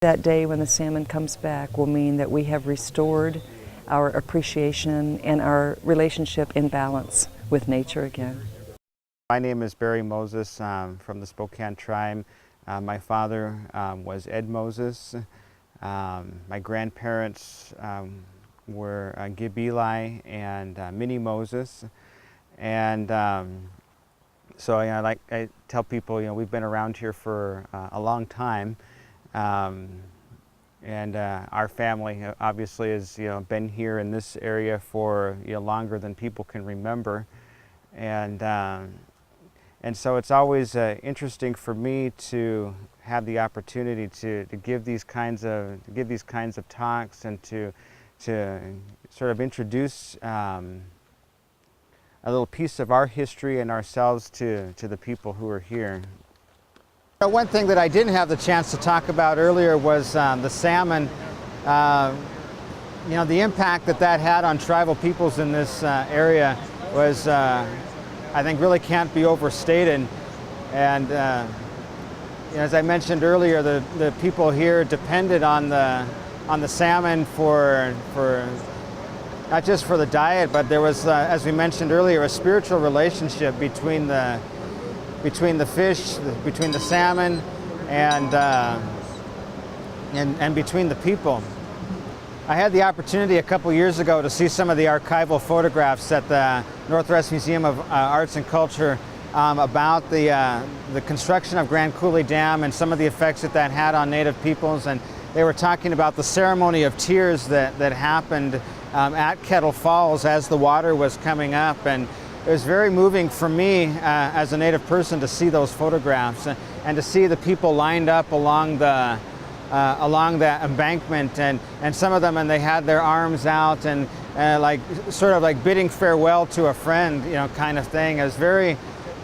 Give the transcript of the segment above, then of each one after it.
That day when the salmon comes back will mean that we have restored our appreciation and our relationship in balance with nature again. My name is Barry Moses from the Spokane tribe. My father was Ed Moses. My grandparents were Gib Eli and Minnie Moses. And so like I tell people, we've been around here for a long time. And our family obviously has been here in this area for longer than people can remember. And so it's always interesting for me to have the opportunity to give these kinds of talks and to sort of introduce a little piece of our history and ourselves to the people who are here. One thing that I didn't have the chance to talk about earlier was the salmon. The impact that had on tribal peoples in this area was, I think, really can't be overstated. And as I mentioned earlier, the people here depended on the salmon for not just for the diet, but there was, as we mentioned earlier, a spiritual relationship between the fish, between the salmon, and between the people. I had the opportunity a couple years ago to see some of the archival photographs at the Northwest Museum of Arts and Culture about the construction of Grand Coulee Dam and some of the effects that had on Native peoples. And they were talking about the ceremony of tears that happened at Kettle Falls as the water was coming up. And it was very moving for me as a Native person to see those photographs and to see the people lined up along the embankment, and some of them, and they had their arms out and like sort of like bidding farewell to a friend, kind of thing. It was very,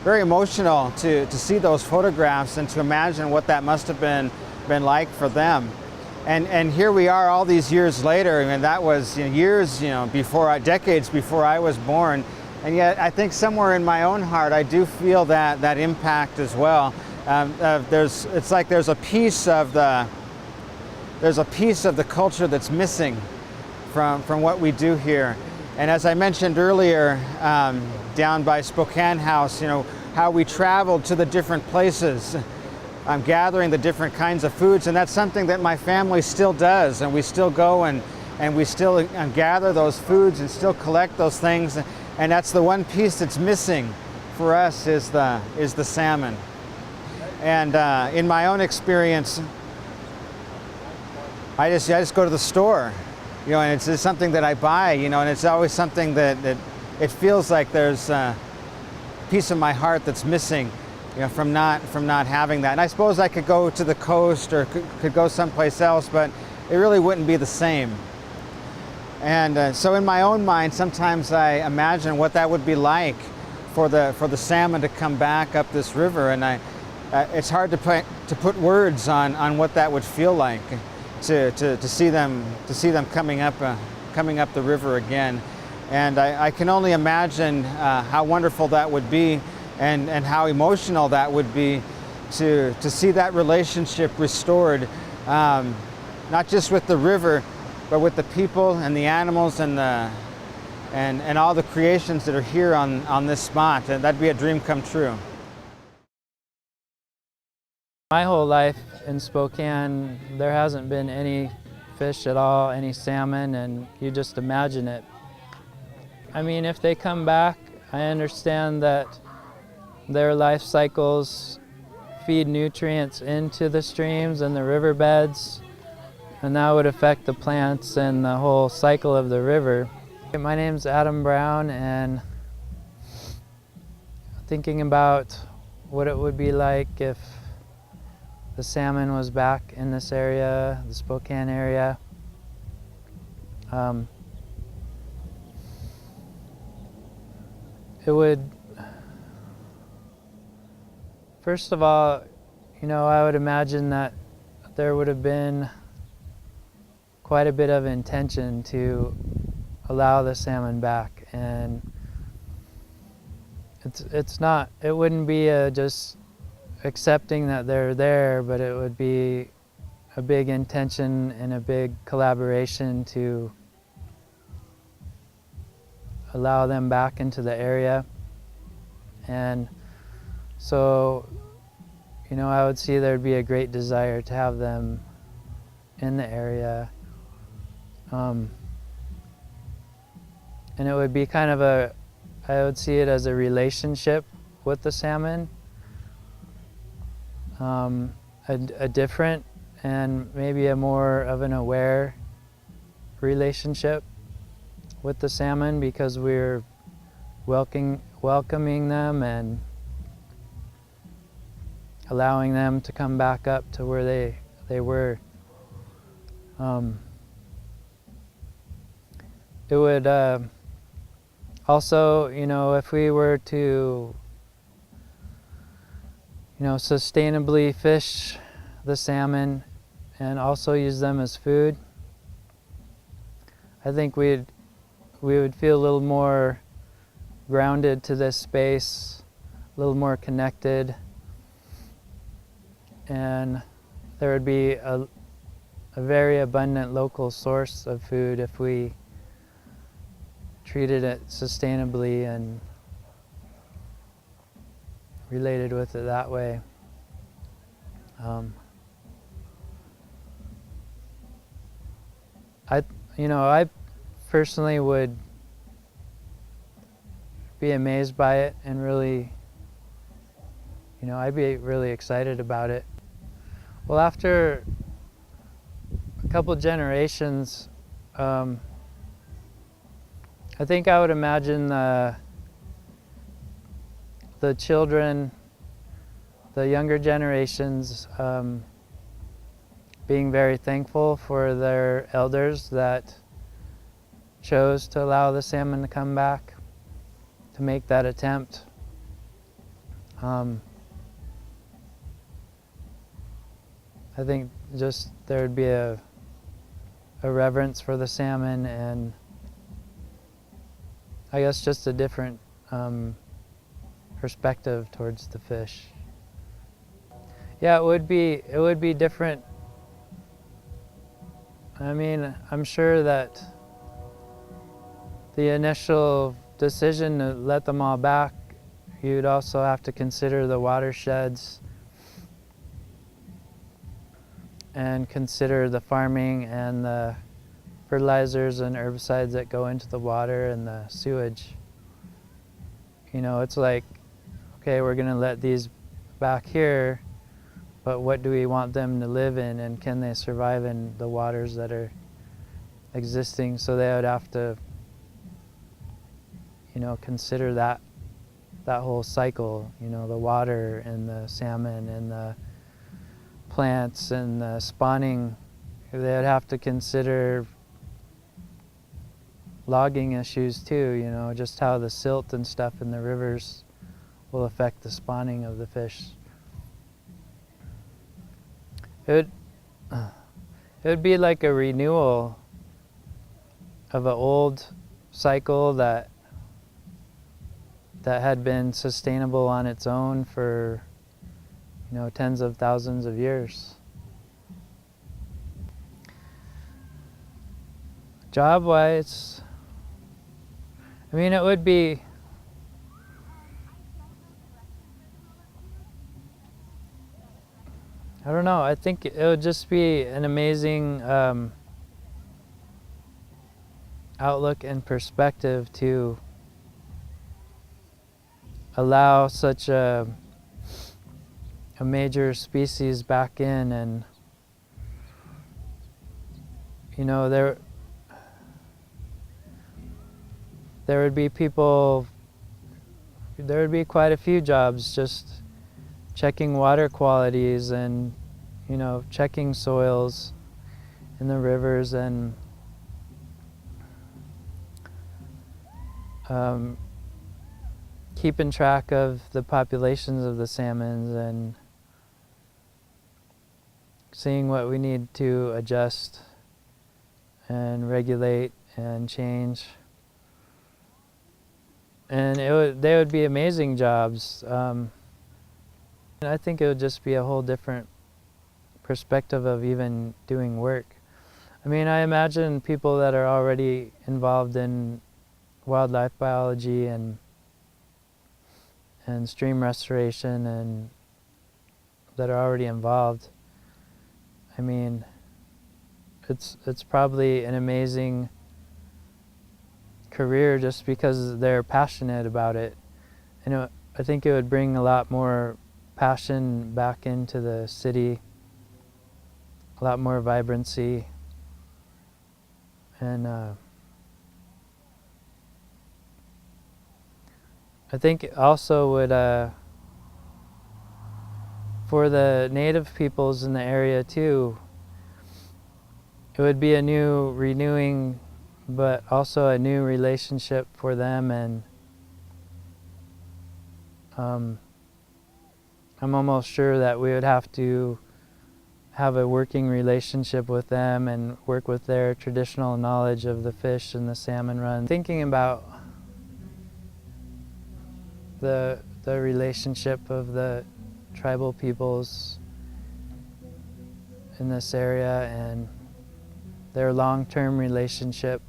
very emotional to see those photographs and to imagine what that must have been like for them. And here we are all these years later, and that was years before, decades before I was born. And yet I think somewhere in my own heart I do feel that impact as well. It's like there's a piece of the culture that's missing from what we do here. And as I mentioned earlier, down by Spokane House, how we traveled to the different places, gathering the different kinds of foods, and that's something that my family still does, and we still go and we still gather those foods and still collect those things. And that's the one piece that's missing for us is the salmon. And in my own experience, I just go to the store, and it's just something that I buy, and it's always something that it feels like there's a piece of my heart that's missing, from not having that. And I suppose I could go to the coast or could go someplace else, but it really wouldn't be the same. And so in my own mind, sometimes I imagine what that would be like for the salmon to come back up this river, and it's hard to put words on what that would feel like to see them coming up the river again. And I can only imagine how wonderful that would be, and how emotional that would be to see that relationship restored, not just with the river, but with the people and the animals and all the creations that are here on this spot. And that'd be a dream come true. My whole life in Spokane, there hasn't been any fish at all, any salmon, and you just imagine it. I mean, if they come back, I understand that their life cycles feed nutrients into the streams and the riverbeds, and that would affect the plants and the whole cycle of the river. My name's Adam Brown, and thinking about what it would be like if the salmon was back in this area, the Spokane area. It would, first of all, I would imagine that there would have been quite a bit of intention to allow the salmon back, and it wouldn't be just accepting that they're there, but it would be a big intention and a big collaboration to allow them back into the area. And so, you know, I would see there'd be a great desire to have them in the area. And it would be kind of I would see it as a relationship with the salmon, a different and maybe a more of an aware relationship with the salmon, because we're welcoming them and allowing them to come back up to where they were. It would also, you know, if we were to, you know, sustainably fish the salmon and also use them as food, I think we would feel a little more grounded to this space, a little more connected, and there would be a very abundant local source of food if we treated it sustainably and related with it that way. I personally would be amazed by it and really, you know, I'd be really excited about it. Well, after a couple generations, I think I would imagine the children, the younger generations, being very thankful for their elders that chose to allow the salmon to come back, to make that attempt. I think just there would be a reverence for the salmon, and I guess just a different perspective towards the fish. Yeah, it would be different. I mean, I'm sure that the initial decision to let them all back, you'd also have to consider the watersheds and consider the farming and the fertilizers and herbicides that go into the water and the sewage. You know, it's like, okay, we're gonna let these back here, but what do we want them to live in, and can they survive in the waters that are existing? So they would have to, you know, consider that whole cycle, you know, the water and the salmon and the plants and the spawning. They'd have to consider logging issues too, you know, just how the silt and stuff in the rivers will affect the spawning of the fish. It would be like a renewal of an old cycle that had been sustainable on its own for, you know, tens of thousands of years. Job-wise, I mean, it would be, I don't know, I think it would just be an amazing outlook and perspective to allow such a major species back in. And, you know, there would be people, there would be quite a few jobs just checking water qualities and, you know, checking soils in the rivers, and keeping track of the populations of the salmons and seeing what we need to adjust and regulate and change. And they would be amazing jobs. I think it would just be a whole different perspective of even doing work. I mean, I imagine people that are already involved in wildlife biology and stream restoration and that are already involved. I mean, it's probably an amazing career just because they're passionate about it. I think it would bring a lot more passion back into the city, a lot more vibrancy, and I think it also would, for the native peoples in the area too, it would be a new renewing, but also a new relationship for them, and I'm almost sure that we would have to have a working relationship with them and work with their traditional knowledge of the fish and the salmon run. Thinking about the relationship of the tribal peoples in this area and their long-term relationship.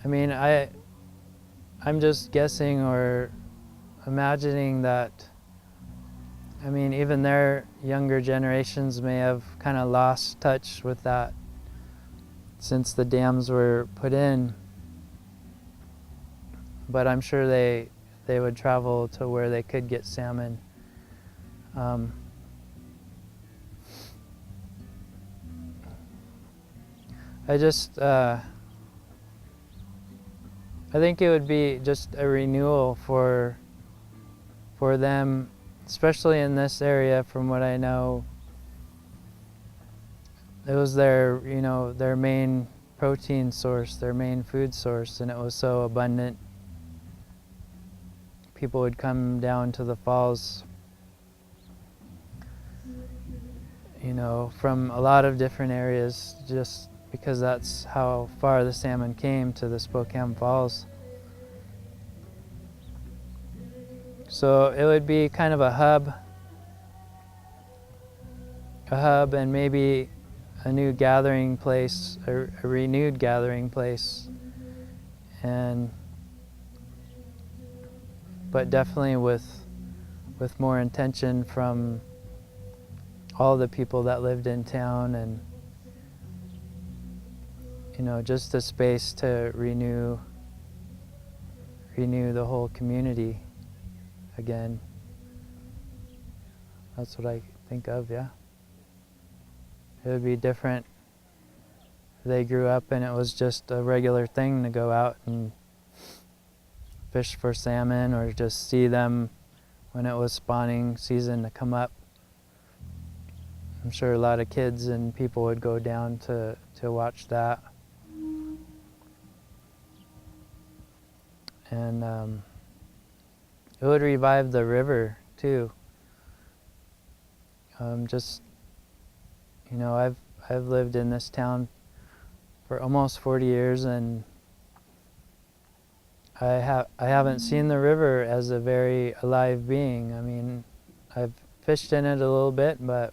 I mean, I'm just guessing or imagining that, I mean, even their younger generations may have kind of lost touch with that since the dams were put in. But I'm sure they would travel to where they could get salmon. I think it would be just a renewal for them, especially in this area. From what I know, it was their main protein source, their main food source, and it was so abundant. People would come down to the falls, from a lot of different areas, just because that's how far the salmon came to the Spokane Falls. So it would be kind of a hub and maybe a new gathering place, a renewed gathering place, but definitely with more intention from all the people that lived in town, and just a space to renew the whole community again. That's what I think of, yeah. It would be different if they grew up and it was just a regular thing to go out and fish for salmon, or just see them when it was spawning season to come up. I'm sure a lot of kids and people would go down to watch that. And it would revive the river too. I've lived in this town for almost 40 years, and I haven't seen the river as a very alive being. I mean, I've fished in it a little bit, but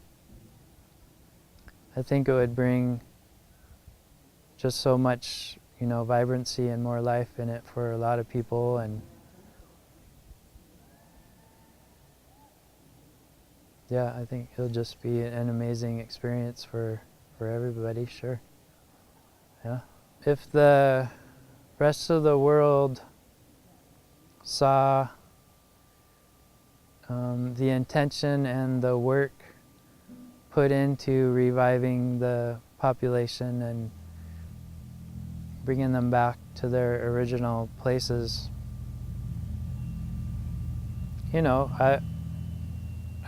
I think it would bring just so much, vibrancy and more life in it for a lot of people. And yeah, I think it'll just be an amazing experience for everybody, sure. Yeah. If the rest of the world saw the intention and the work put into reviving the population and bringing them back to their original places, I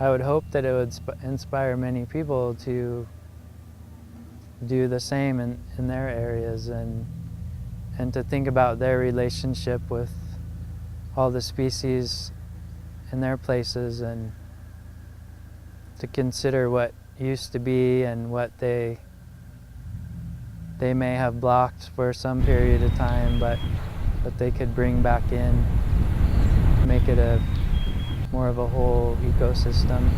would hope that it would inspire many people to do the same in their areas, and to think about their relationship with all the species in their places, and to consider what used to be and what they may have blocked for some period of time, but they could bring back in, make it more of a whole ecosystem.